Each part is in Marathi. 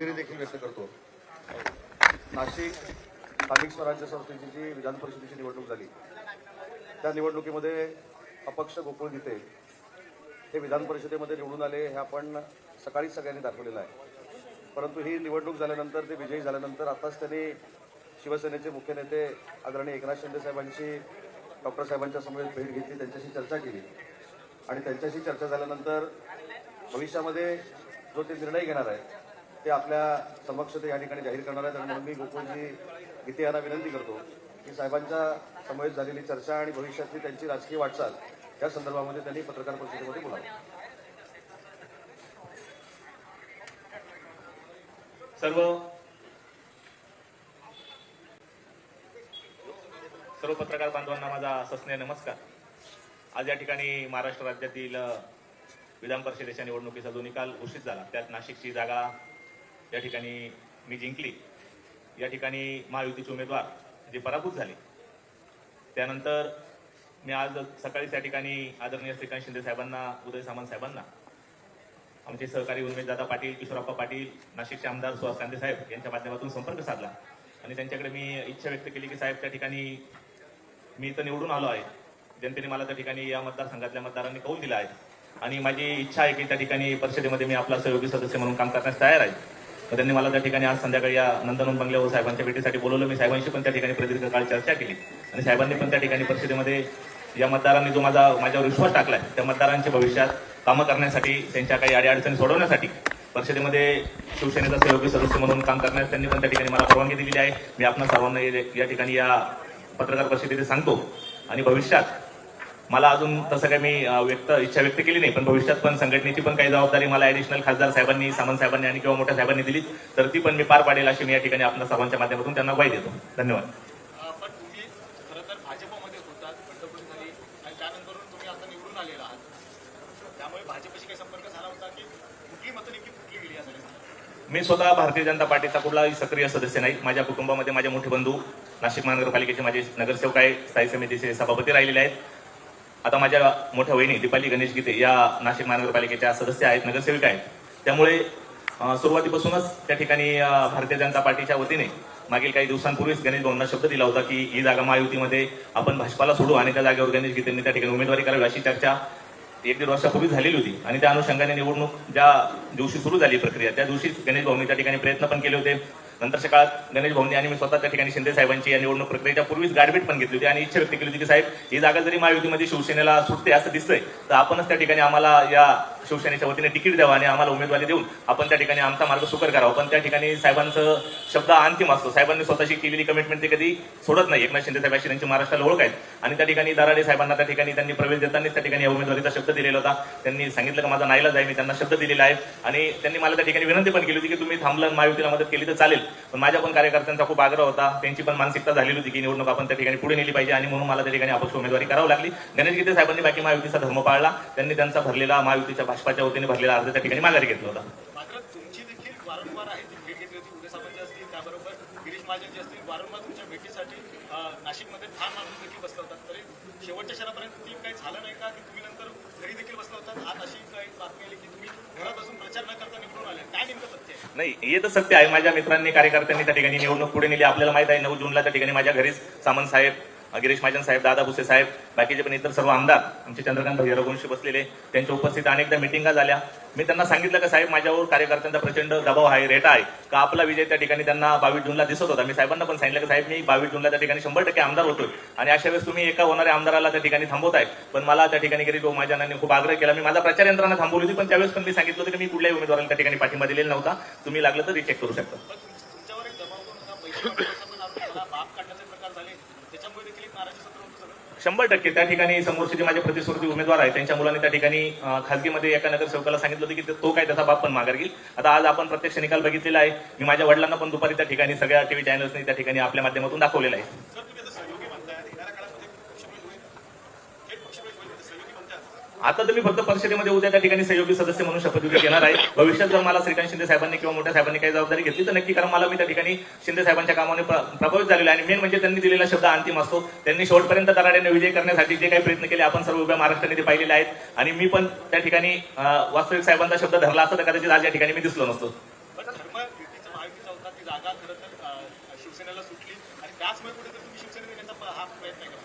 देखील व्यक्त करतो. नाशिक स्थानिक स्वराज्य संस्थेची जी विधान परिषदेची निवडणूक झाली त्या निवडणुकीमध्ये अपक्ष गोकुळ गीते हे विधान परिषदेमध्ये निवडून आले हे आपण सकाळीच सगळ्यांनी दाखवलेलं आहे. परंतु ही निवडणूक झाल्यानंतर ते विजयी झाल्यानंतर आताच त्यांनी शिवसेनेचे मुख्य नेते आदरणीय एकनाथ शिंदे साहेबांची डॉक्टर साहेबांच्या समवेत भेट घेतली, त्यांच्याशी चर्चा केली आणि त्यांच्याशी चर्चा झाल्यानंतर भविष्यामध्ये जो ते निर्णय घेणार आहे ते आपल्या समक्ष ते या ठिकाणी जाहीर करणार आहेत. आणि म्हणून मी गोकुळजी गीते यांना विनंती करतो की साहेबांच्या समवेत झालेली चर्चा आणि भविष्यातली त्यांची राजकीय वाटचाल या संदर्भामध्ये त्यांनी पत्रकार परिषदेमध्ये बोलावं. सर्व पत्रकार बांधवांना माझा सस्नेह नमस्कार. आज या ठिकाणी महाराष्ट्र राज्यातील विधान परिषदेच्या निवडणुकीचा जो निकाल घोषित झाला त्यात नाशिकची जागा या ठिकाणी मी जिंकली. या ठिकाणी महायुतीचे उमेदवार जे पराभूत झाले त्यानंतर मी आज सकाळी त्या ठिकाणी आदरणीय श्रीकांत शिंदे साहेबांना, उदय सामंत साहेबांना, आमचे सहकारी उमेददादा पाटील, किशोरप्पा पाटील, नाशिकचे आमदार सुहास कांदे साहेब यांच्या माध्यमातून संपर्क साधला आणि त्यांच्याकडे मी इच्छा व्यक्त केली की साहेब त्या ठिकाणी मी इथं निवडून आलो आहे, जनतेने मला त्या ठिकाणी या मतदारसंघातल्या मतदारांनी कौल दिला आहे आणि माझी इच्छा आहे की त्या ठिकाणी परिषदेमध्ये मी आपला सहयोगी सदस्य म्हणून काम करण्यास तयार आहे. तर त्यांनी मला त्या ठिकाणी आज संध्याकाळी या नंदनवन बंगल्यावर साहेबांच्या भेटीसाठी बोलवलं. मी साहेबांशी पण त्या ठिकाणी प्रदीर्घ काळ चर्चा केली आणि साहेबांनी पण त्या ठिकाणी परिषदेमध्ये या मतदारांनी जो माझ्यावर विश्वास टाकलाय त्या मतदारांच्या भविष्यात कामं करण्यासाठी, त्यांच्या काही अडीअडचणी सोडवण्यासाठी परिषदेमध्ये शिवसेनेचा सहयोगी सदस्य म्हणून काम करण्यास त्यांनी पण त्या ठिकाणी मला परवानगी दिलेली आहे. मी आपल्या सर्वांना या ठिकाणी या पत्रकार परिषदेत सांगतो आणि भविष्यात मला अजून तसं काही मी इच्छा व्यक्त केली नाही, पण भविष्यात पण संघटनेची पण काही जबाबदारी मला ऍडिशनल खासदार साहेबांनी, सामंत साहेबांनी आणि किंवा मोठ्या साहेबांनी दिली तर ती पण मी पार पाडेल अशी मी या ठिकाणी आपल्या सर्वांच्या माध्यमातून त्यांना ग्वाही देतो. धन्यवाद. पण तुम्ही खरं तर भाजपमध्ये होतात, बंडखोरी झाली आणि त्यानंतर तुम्ही आता निवडून आलेला आहात, त्यामुळे भाजपशी काही संपर्क झाला होता की कुठली मतं नेमकी फुटली गेली या सगळ्या? मी स्वतः भारतीय जनता पार्टीचा कुठलाही सक्रिय सदस्य नाही. माझ्या कुटुंबामध्ये माझे मोठे बंधू नाशिक महानगरपालिकेचे माझे नगरसेवक आहे, स्थायी समितीचे सभापती राहिलेले आहेत. आता माझ्या मोठ्या वहिनी दीपाली गणेश गीते या नाशिक महानगरपालिकेच्या सदस्य आहेत, नगरसेविका आहेत. त्यामुळे सुरुवातीपासूनच त्या ठिकाणी भारतीय जनता पार्टीच्या वतीने मागील काही दिवसांपूर्वीच गणेश भाऊंना शब्द दिला होता की ही जागा महायुतीमध्ये आपण भाजपाला सोडू आणि त्या जागेवर गणेश गीतेंनी त्या ठिकाणी उमेदवारी करावी अशी चर्चा 1-1.5 वर्षापूर्वी झालेली होती आणि त्या अनुषंगाने निवडणूक ज्या दिवशी सुरू झाली प्रक्रिया त्या दिवशीच गणेश भाऊंनी त्या ठिकाणी प्रयत्न पण केले होते. नंतरच्या काळात गणेश भाऊंनी आणि मी स्वतः त्या ठिकाणी शिंदे साहेबांची या निवडणूक प्रक्रियेच्या पूर्वीच गाठभेट पण घेतली होती आणि इच्छा व्यक्त केली होती की साहेब ही जागा जरी महायुतीमध्ये शिवसेनेला सुटते असं दिसतंय तर आपणच त्या ठिकाणी आम्हाला या शिवसेनेच्या वतीने तिकीट द्यावं आणि आम्हाला उमेदवारी देऊन आपण त्या ठिकाणी आमचा मार्ग सुकर करावा. पण त्या ठिकाणी साहेबांचं शब्द अंतिम असतो. साहेबांनी स्वतःशी केलेली कमिटमेंट ते कधी सोडत नाही. एकनाथ शिंदे साहेबांशी त्यांची महाराष्ट्राला ओळख आहे आणि त्या ठिकाणी दराडे साहेबांना त्या ठिकाणी त्यांनी प्रवेश देतानाच त्या ठिकाणी या उमेदवारीचा शब्द दिलेला होता. त्यांनी सांगितलं की माझा नाईलाज आहे, मी त्यांना शब्द दिलेला आहे आणि त्यांनी मला त्या ठिकाणी विनंती पण केली होती की तुम्ही थांबलं, महायुतीला मदत केली तर चालेल. पण माझ्या पण कार्यकर्त्यांचा खूप आग्रह होता, त्यांची पण मानसिकता झालेली होती की निवडणूक आपण त्या ठिकाणी पुढे नेली पाहिजे आणि म्हणून मला त्या ठिकाणी अपक्ष उमेदवारी करावी लागली. गणेश गीते साहेबांनी बाकी महायुतीचा धर्म पाळला. त्यांनी त्यांचा भरलेला महायुतीच्या भाजपाच्या वतीने भरलेला अर्ज त्या ठिकाणी माघारी घेतला होता. मात्र तुमची देखील वारंवार आहे ती भेट घेतली होती, उदय सामंत असतील, त्याबरोबर गिरीश महाजन जे असतील, वारंवार तुमच्या भेटीसाठी नाशिकमध्ये ठाण मारून देखील बसला होता. तरी शेवटच्या क्षणापर्यंत ती काही झालं नाही का की तुम्ही नंतर घरी देखील बसला होता? आज अशी काही बातमी आली की तुम्ही घरात बसून प्रचार न करता निवडून आले, काय नेमकं तथ्य आहे? नाही, हे तर सत्य आहे. माझ्या मित्रांनी, कार्यकर्त्यांनी त्या ठिकाणी निवडणूक पुढे नेली. आपल्याला माहित आहे 9 जूनला त्या ठिकाणी माझ्या घरीच सामंत साहेब, गिरीश महाजन साहेब, दादा भुसे साहेब, बाकीचे पण इतर सर्व आमदार, आमचे चंद्रकांत भैया रघुवंशी बसलेले, त्यांच्या उपस्थित अनेकदा मिटिंगा झाल्या. मी त्यांना सांगितलं की साहेब माझ्यावर कार्यकर्त्यांचा प्रचंड दबाव आहे, रेटा आहे का आपला विजय त्या ठिकाणी त्यांना 22 जूनला दिसत होता. मी साहेबांना पण सांगितलं की साहेब मी 22 जूनला त्या ठिकाणी 100% आमदार होतोय आणि अशा वेळेस तुम्ही एका होणाऱ्या आमदाराला त्या ठिकाणी थांबवताय. पण मला त्या ठिकाणी गिरीश भाऊ महाजनांनी खूप आग्रह केला. मी माझा प्रचार यंत्रणा थांबवली होती, पण त्यावेळेस पण मी सांगितलं होतं की मी कुठल्याही उमेदवाराला त्या ठिकाणी पाठिंबा दिलेला नव्हता. तुम्ही लागलं तर रिचेक करू शकता. तुमच्यावर एक दबाव पण होता, पैसे वाटपाचा पण आरोप, बाप काढण्याचे प्रकार झाले, त्याच्यामुळे देखील एक नाराजी सत्र होतं सगळं. 100% त्या ठिकाणी समोरचे जे माझे प्रतिस्पर्धी उमेदवार आहेत त्यांच्या मुलांनी त्या ठिकाणी खासगीमध्ये एका नगरसेवकाला सांगितलं होतं की तो काय त्याचा बाप पण माघार घेईल. आता आज आपण प्रत्यक्ष निकाल बघितलेला आहे. मी माझ्या वडिलांना पण दुपारी त्या ठिकाणी सगळ्या टीव्ही चॅनल्सनी त्या ठिकाणी आपल्या माध्यमातून दाखवलेलं आहे. सर तुम्ही आता सहयोगी म्हणताय, येणाऱ्या काळामध्ये पक्षप्रवेश होईल, थेट पक्षप्रवेश होईल, सहयोगी म्हणताय. आता तर मी फक्त परिषदेमध्ये उद्या त्या ठिकाणी सहयोगी सदस्य म्हणून शपथविधी घेणार आहे. भविष्यात जर मला श्रीकांत शिंदे साहेबांनी किंवा मोठ्या साहेबांनी काही जबाबदारी घेतली तर नक्की, कारण मला मी त्या ठिकाणी शिंदे साहेबांच्या कामाने प्रभावित झालेला आहे आणि मेन म्हणजे त्यांनी दिलेला शब्द अंतिम असतो. त्यांनी शेवटपर्यंत दराड्याने विजय करण्यासाठी जे काही प्रयत्न केले आपण सर्व उभ्या महाराष्ट्राने ते पाहिलेले आहेत आणि मी पण त्या ठिकाणी वास्तविक साहेबांचा शब्द धरला असता तर कदाचित आज या ठिकाणी मी दिसलो नसतो. पण धर्म प्रयत्न आहे का?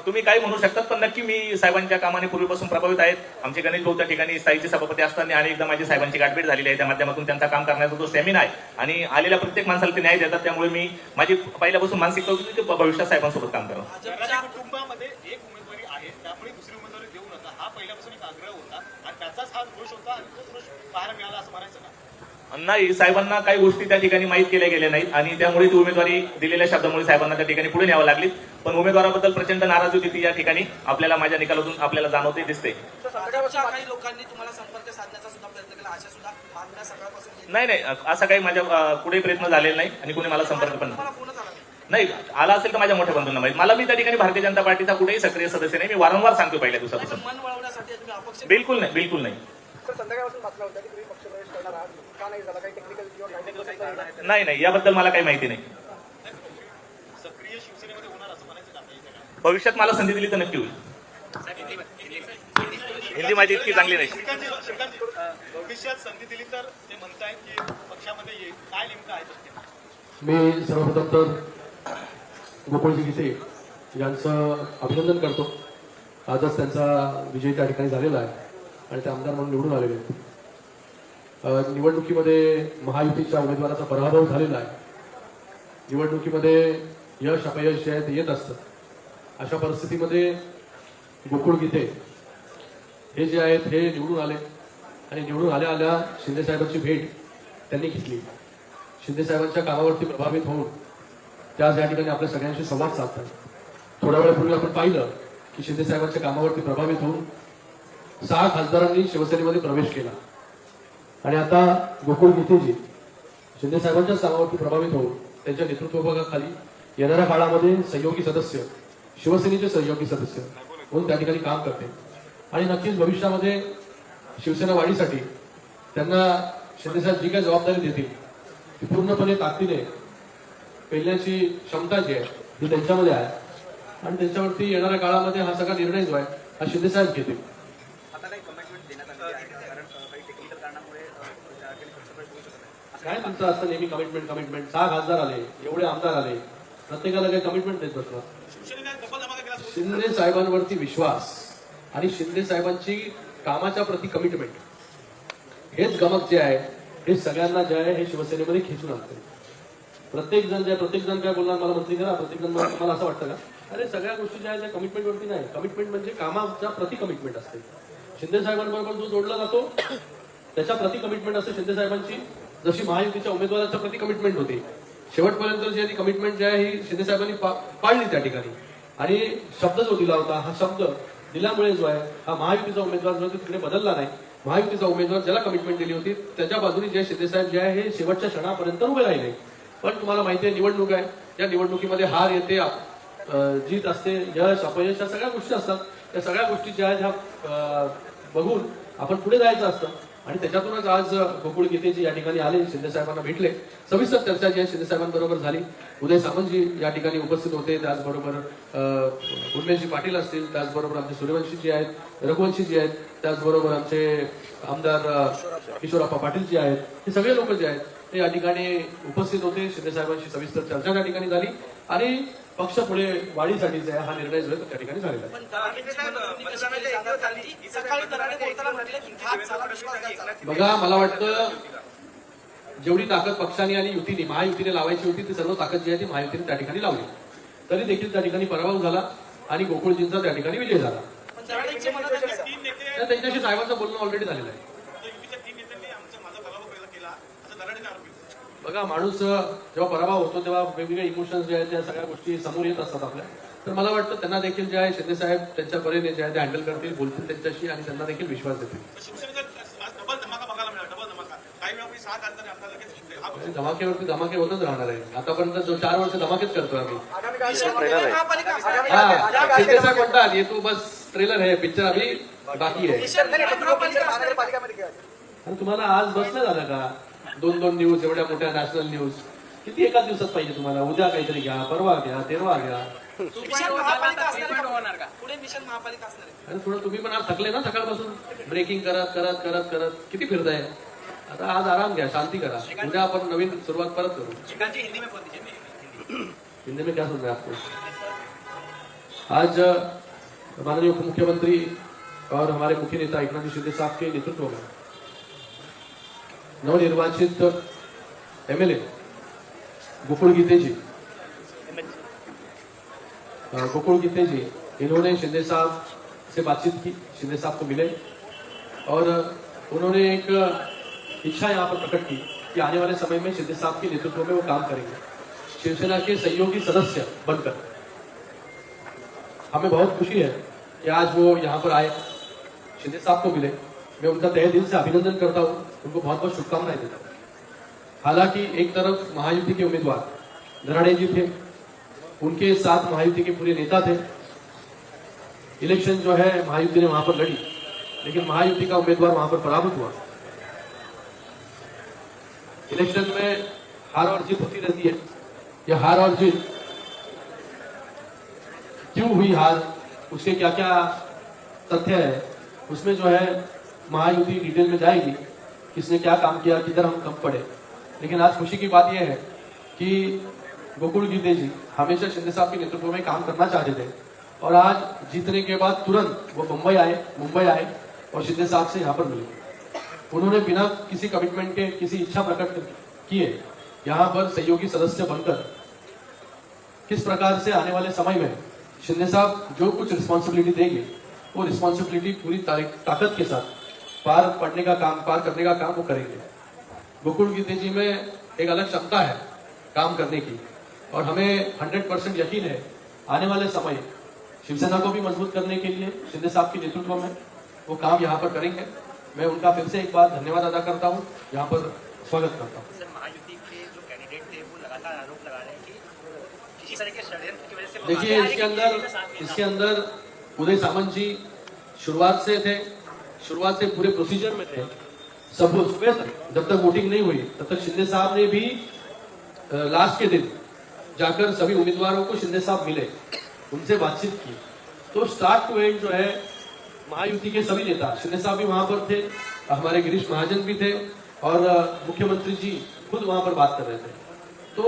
तुम्ही काही म्हणू शकतात, पण नक्की मी साहेबांच्या कामाने पूर्वीपासून प्रभावित आहेत. आमचे गणेश भाऊ त्या ठिकाणी स्थायीचे सभापती असताना अनेकदा माझी साहेबांची गाठभेट झालेली आहे. त्या माध्यमातून त्यांचा काम करण्याचा जो स्टॅमिना आहे आणि आलेल्या प्रत्येक माणसाला ते न्याय देतात. त्यामुळे मी माझी पहिल्यापासून मानसिकता होती की भविष्यात साहेबांसोबत काम करावं. भाजपच्या कुटुंबामध्ये एक उमेदवारी आहे, त्यामुळे दुसरी उमेदवारी देऊ नका हा पहिल्यापासून एक आग्रह होता आणि त्याचाच हा रोष होता आणि तोच रोष पाहायला मिळाला असं म्हणायचं का? नाही, साहेबांना काही गोष्टी त्या ठिकाणी माहीत केल्या गेल्या नाहीत आणि त्यामुळे ती उमेदवारी दिलेल्या शब्दामुळे साहेबांना त्या ठिकाणी पुढे न्यावं लागली. पण उमेदवाराबद्दल प्रचंड नाराजी होती ती या ठिकाणी आपल्याला माझ्या निकालातून आपल्याला जाणवते, दिसते. भाजपच्या काही लोकांनी तुम्हाला संपर्क साधण्याचा सुद्धा प्रयत्न केला, अशा सुद्धा बातम्या सकाळपासून येत नाही, असा काही माझ्या कुठेही प्रयत्न झालेला नाही आणि कोणी मला संपर्क पण तुम्हाला फोनच आला नाही. नाही. आला असेल तर माझ्या मोठ्या बंधूंना माहिती. मला मी त्या ठिकाणी भारतीय जनता पार्टीचा कुठेही सक्रिय सदस्य नाही. मी वारंवार सांगतो पहिल्या दिवसापासून. मन वळवण्यासाठी तुम्ही अपक्ष बिलकुल नाही, बिलकुल नाही. सर, संध्याकाळपासून बातम्या होत्या की तुम्ही पक्षप्रवेश करणार आहात, का नाही झाला? काही टेक्निकल किंवा नाही, याबद्दल मला काही माहिती नाही. सक्रिय शिवसेनेमध्ये होणार असं म्हणायचं का आपल्या इथे काय? भविष्यात मला संधी दिली तर नक्की होईल. हिंदी माझी इतकी चांगली नाही. श्रीकांतजी, भविष्यात संधी दिली तर ते म्हणतायत की पक्षामध्ये येईल, काय नेमकं आहे ते? मी सर्वप्रथम तर गोकुळजी गीते यांचं अभिनंदन करतो. आजच त्यांचा विजय त्या ठिकाणी झालेला आहे आणि ते आमदार म्हणून निवडून आलेले आहेत. निवडणुकीमध्ये महायुतीच्या उमेदवाराचा पराभव झालेला आहे. निवडणुकीमध्ये यश अपयश जे आहे ते येत असतं. अशा परिस्थितीमध्ये गोकुळ गीते हे जे आहेत हे निवडून आले आणि निवडून आल्या शिंदेसाहेबांची भेट त्यांनी घेतली. शिंदेसाहेबांच्या कामावरती प्रभावित होऊन त्या या ठिकाणी आपल्या सगळ्यांशी संवाद साधतात. थोड्या वेळापूर्वी आपण पाहिलं की शिंदेसाहेबांच्या कामावरती प्रभावित होऊन 6 खासदारांनी शिवसेनेमध्ये प्रवेश केला आणि आता गोकुळ गीतेजी शिंदेसाहेबांच्याच कामावरती प्रभावित होऊन त्यांच्या नेतृत्वाखाली येणाऱ्या काळामध्ये सहयोगी सदस्य, शिवसेनेचे सहयोगी सदस्य म्हणून त्या ठिकाणी काम करते आणि नक्कीच भविष्यामध्ये शिवसेना वाढीसाठी त्यांना शिंदेसाहेब जी काही जबाबदारी देतील ती पूर्णपणे ताकदीने पेलण्याची क्षमता जी आहे ती त्यांच्यामध्ये आहे आणि त्यांच्यावरती येणाऱ्या काळामध्ये हा सगळा निर्णय जो आहे हा शिंदेसाहेब घेतील. आता काही कमिटमेंट देण्यात आली आहे, कारण काही टेक्निकल कारणामुळे त्या ठिकाणी पक्षप्रवेश होऊ शकत नाही. काय तुमचं असतं नेहमी कमिटमेंट 6 खासदार आले, एवढे आमदार आले, प्रत्येकाला काही कमिटमेंट देत बसला. शिवसेनेने काय डबल धमाका केला? शिंदे साहेबांवरती विश्वास आणि शिंदे साहेबांची कामाच्या प्रती कमिटमेंट हेच गमक जे आहे हे सगळ्यांना जे आहे हे शिवसेनेमध्ये खेचून आणते. प्रत्येक जण काय बोलणार, मला मंत्री करा, प्रत्येक जण मला असं वाटतं का अरे सगळ्या गोष्टी ज्या आहेत त्या कमिटमेंटवरती नाही. कमिटमेंट म्हणजे कामाच्या प्रति कमिटमेंट असते. शिंदे साहेबांबरोबर जो जोडला जातो त्याच्या प्रति कमिटमेंट असते शिंदे साहेबांची. जशी महायुतीच्या उमेदवाराच्या प्रति कमिटमेंट होती, शेवटपर्यंत जी कमिटमेंट जी आहे ही शिंदे साहेबांनी पाळली त्या ठिकाणी आणि शब्द जो दिला होता हा शब्द दिल्यामुळे जो आहे हा महायुतीचा उमेदवार जो तिकडे बदलला नाही. महायुतीचा उमेदवार ज्याला कमिटमेंट दिली होती त्याच्या बाजूने जे शिंदे साहेब जे आहे हे शेवटच्या क्षणापर्यंत उभे राहिले. पण तुम्हाला माहिती आहे निवडणूक आहे, या निवडणुकीमध्ये हार येते, जीत असते, यश अपयश या सगळ्या गोष्टी असतात. त्या सगळ्या गोष्टी ज्या आहेत ह्या बघून आपण पुढे जायचं असतं आणि त्याच्यातूनच आज गोकुळ गीतेजी या ठिकाणी आले, शिंदे साहेबांना भेटले. सविस्तर चर्चा जी आहे शिंदे साहेबांबरोबर झाली. उदय सामंतजी या ठिकाणी उपस्थित होते, त्याचबरोबर उर्मेशजी पाटील असतील, त्याचबरोबर आमचे सूर्यवंशीजी आहेत, रघुवंशीजी आहेत, त्याचबरोबर आमचे आमदार किशोरप्पा पाटील जे आहेत, हे सगळे लोक जे आहेत ते या ठिकाणी उपस्थित होते. शिंदे साहेबांशी सविस्तर चर्चा त्या ठिकाणी झाली आणि पक्ष पुढे वाढीसाठी जे आहे हा निर्णय जो आहे तो त्या ठिकाणी झालेला आहे. पण दराडेंची मनोवृत्ती कशी केली जाणार झाली? सकाळी दराडे बोलताना म्हटले की घात झाला, विश्वासघात झाला. बघा, मला वाटतं जेवढी ताकद पक्षाने आणि युतीने महायुतीने लावायची होती ती सर्व ताकद जी आहे ती महायुतीने त्या ठिकाणी लावली. तरी देखील त्या ठिकाणी पराभव झाला आणि गोकुळजींचा त्या ठिकाणी विजय झाला. पण दराडेंची मनोवृत्ती कशी? तीन नेते तर त्यांच्याशी साहेबांचं बोलणं ऑलरेडी झालेलं आहे. युतीच्या 3 नेत्यांनी माझा पराभव केला असं दराडेने आरोप केला. बघा, माणूस जेव्हा पराभव होतो तेव्हा वेगवेगळे इमोशन्स जे आहेत त्या सगळ्या गोष्टी समोर येत असतात आपल्या. तर मला वाटतं त्यांना देखील जे आहे शिंदे साहेब त्यांच्या परीने जे आहे ते हँडल करतील, बोलतील त्यांच्याशी आणि त्यांना देखील विश्वास देतील. शिवसेनेचा आज डबल धमाका बघायला मिळाला, डबल धमाका. काही वेळा 6 खासदार आमदार लगेच जिंकले. हा पक्ष धमाकेवरती धमाके होतच राहणार आहे. आतापर्यंत जो 4 वर्ष धमाकेच करतोय आम्ही. आगामी काळात मिशन महापालिका असणार आहे. हा, शिंदे साहेब म्हणतात ये तू बस ट्रेलर है, पिक्चर अभी बाकी आहे. मिशन महापालिका असणार आहे. महानगरपालिकामध्ये काय? आणि तुम्हाला आज बसलं झालं का 2-2 न्यूज, एवढ्या मोठ्या नॅशनल न्यूज किती एकाच दिवसात पाहिजे तुम्हाला? उद्या काहीतरी घ्या, परवा घ्या, तेरवा घ्या. मिशन महापालिका असणार आहे का? पुढे मिशन महापालिका असणार आहे. आणि थोडं तुम्ही पण आज थकले ना सकाळपासून ब्रेकिंग करत करत करत करत किती फिरताय. आता आज आराम घ्या, शांती करा. उद्या आपण नवीन सुरुवात परत करू. हिंदी में क्या सुन रहे हैं आपको? आज माननीय उप मुख्यमंत्री और हमारे मुख्य नेता एकनाथ जी शिंदे साहब के नेतृत्व में नवनिर्वाचित एमएलए गोकुल गीते जी इन्होंने शिंदे साहब से बातचीत की, शिंदे साहब को मिले और उन्होंने एक इच्छा यहाँ पर प्रकट की कि आने वाले समय में शिंदे साहब के नेतृत्व में वो काम करेंगे शिवसेना के सहयोगी सदस्य बनकर। हमें बहुत खुशी है कि आज वो यहाँ पर आए, शिंदे साहब को मिले। मैं उनका तहे दिल से अभिनंदन करता हूँ, उनको बहुत बहुत शुभकामनाएं देता हूँ। हालांकि एक तरफ महायुति के उम्मीदवार दराड़े जी थे, उनके साथ महायुति के पूरे नेता थे। इलेक्शन जो है महायुति ने वहां पर लड़ी, लेकिन महायुति का उम्मीदवार वहां पर पराभूत हुआ। इलेक्शन में हार और जीत होती रहती है। यह हार और जीत क्यों हुई हार, उसके क्या क्या तथ्य है, उसमें जो है महायुति डिटेल में जाएगी, किसने क्या काम किया, किधर हम कम पड़े। लेकिन आज खुशी की बात यह है कि गोकुल गीते जी हमेशा शिंदे साहब के नेतृत्व में काम करना चाहते थे और आज जीतने के बाद तुरंत वो मुंबई आए और शिंदे साहब से यहाँ पर मिले। उन्होंने बिना किसी कमिटमेंट के, किसी इच्छा प्रकट किए यहाँ पर सहयोगी सदस्य बनकर किस प्रकार से आने वाले समय में शिंदे साहब जो कुछ रिस्पॉन्सिबिलिटी देंगे वो रिस्पॉन्सिबिलिटी पूरी ताकत के साथ पार करने का काम वो करेंगे। गोकुल गीते जी में एक अलग क्षमता है काम करने की और हमें 100% यकीन है आने वाले समय शिवसेना को भी मजबूत करने के लिए शिंदे साहब के नेतृत्व में वो काम यहाँ पर करेंगे। मैं उनका फिर से एक बार धन्यवाद अदा करता हूँ, यहाँ पर स्वागत करता हूँ। सर, महायुति के जो कैंडिडेट थे वो लगातार आरोप लगा रहे हैं कि किसी तरह के षड्यंत्र की वजह से वो देखिए, इसके अंदर उदय सामंत जी शुरुआत से पूरे प्रोसीजर में थे। सब सुबह तक जब तक वोटिंग नहीं हुई तब तक शिंदे साहब ने भी लास्ट के दिन जाकर सभी उम्मीदवारों को शिंदे साहब मिले, उनसे बातचीत की। तो स्टार्ट टू एंड जो है महायुति के सभी नेता, शिंदे साहब भी वहां पर थे, हमारे गिरीश महाजन भी थे और मुख्यमंत्री जी खुद वहां पर बात कर रहे थे। तो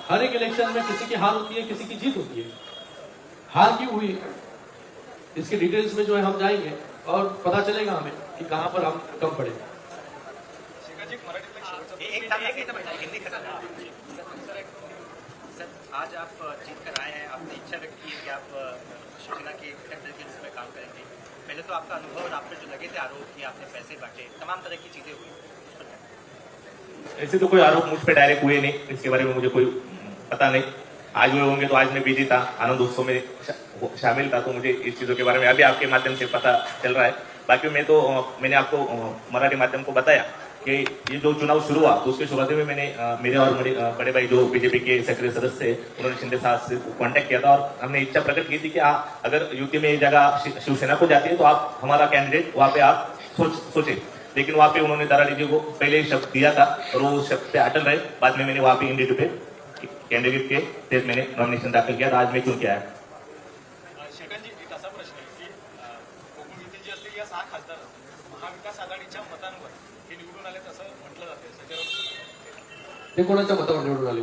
हर एक इलेक्शन में किसी की हार होती है, किसी की जीत होती है। हार क्यों हुई इसके डिटेल्स में जो है हम जाएंगे और पता चलेगा हमें कि कहां पर हम कम पड़े। सर, आज आप जीत कर आए हैं, आपने इच्छा व्यक्त की है कि आप शिवसेना के घटक के रूप में काम करेंगे। पहले तो आपका अनुभव और आप पे जो लगे थे आरोप कि आपने पैसे बांटे, तमाम तरह की चीजें हुई, उस पर क्या? ऐसे तो कोई आरोप मुझ पे डायरेक्ट हुए नहीं, इसके बारे में मुझे कोई पता नहीं। आज हुए होंगे तो आज मैं बिजी था, आनंद उत्सव में शामिल था, तो मुझे इस चीजों के बारे में अभी आपके माध्यम से पता चल रहा है। बाकी मैंने आपको मराठी माध्यम को बताया कि ये जो चुनाव शुरू हुआ तो उसके शुरुआत में मैंने मेरे और मेरे बड़े भाई जो बीजेपी के सक्रिय सदस्य थे उन्होंने शिंदे साहब से कांटेक्ट किया था और हमने इच्छा प्रकट की थी कि अगर यूपी में ये जगह शिवसेना को जाती है तो आप हमारा कैंडिडेट वहाँ पे आप सोचे। लेकिन वहाँ पे उन्होंने दराड़ी जी को पहले ही शब्द दिया था और वो शब्द पे अटल रहे। बाद में मैंने वहाँ पे इंडिया पे कैंडिडेट के तेज मैंने नॉमिनेशन दाखिल किया था, आज मैं चुन के आया। शेखर जी, एक असा प्रश्न आहे की गोकुळ गीते जी असतील या 6 खासदार महाविकास आघाडीच्या मतांवर हे निवडून आले असं म्हटलं जाते, त्याच्यावर ते कोणाच्या मतावर निवडून आले?